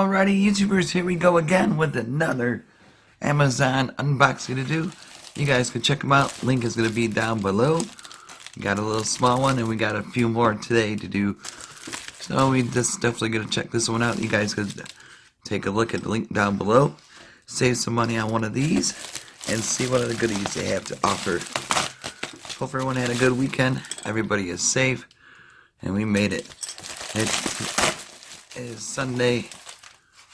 Alrighty, YouTubers, here we go again with another Amazon unboxing to do. You guys can check them out. Link is going to be down below. We got a little small one, and we got a few more today to do. So we just definitely going to check this one out. You guys could take a look at the link down below. Save some money on one of these, and see what other goodies they have to offer. Hope everyone had a good weekend. Everybody is safe, and we made it. It is Sunday.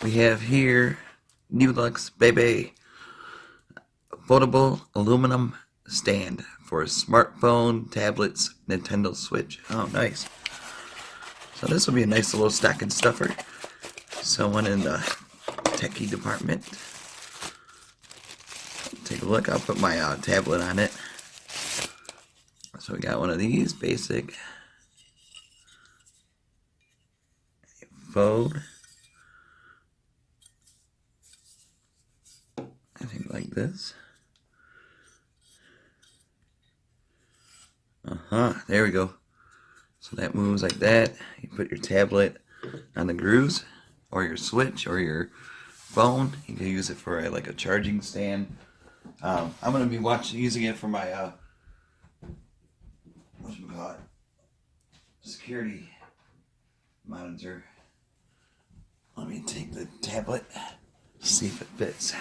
We have here Nulaxy Foldable aluminum stand for smartphone, tablets, Nintendo Switch. Oh, nice. So this will be a nice little stocking stuffer. Someone in the techie department. Take a look. I'll put my tablet on it. So we got one of these basic. Fold. I think like this. There we go. So that moves like that. You put your tablet on the grooves, or your Switch, or your phone. You can use it for like a charging stand. I'm gonna be using it for my whatchamacallit, security monitor. Let me take the tablet, see if it fits.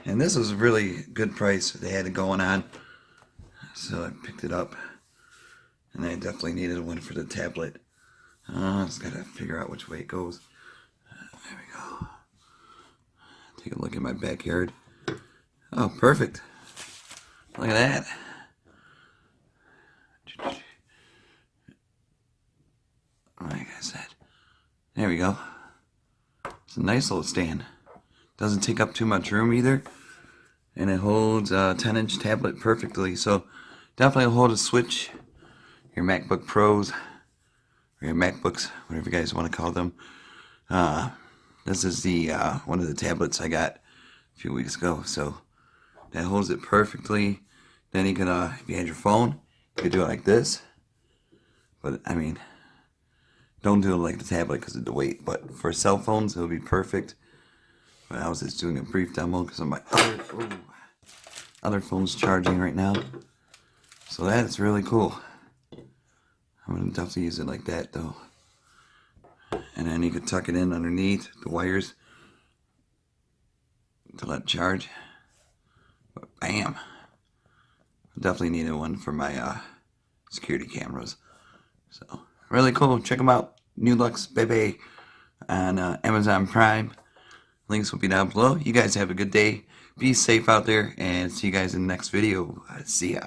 And this was a really good price they had it going on, so I picked it up. And I definitely needed one for the tablet. I just gotta figure out which way it goes. There we go. Take a look at my backyard. Oh, perfect. Look at that. Like I said, there we go. It's a nice little stand. Doesn't take up too much room either, and it holds a 10-inch tablet perfectly. So definitely hold a Switch, your MacBook Pros, or your MacBooks, whatever you guys want to call them. This is the one of the tablets I got a few weeks ago, so that holds it perfectly. Then you can, if you had your phone, you could do it like this. But I mean, don't do it like the tablet because of the weight. But for cell phones, it'll be perfect. But I was just doing a brief demo because my other phone's charging right now. So that's really cool. I'm going to definitely use it like that though. And then you can tuck it in underneath the wires to let it charge. But bam! Definitely needed one for my security cameras. So really cool. Check them out. Nulaxy on Amazon Prime. Links will be down below. You guys have a good day. Be safe out there, and see you guys in the next video. See ya.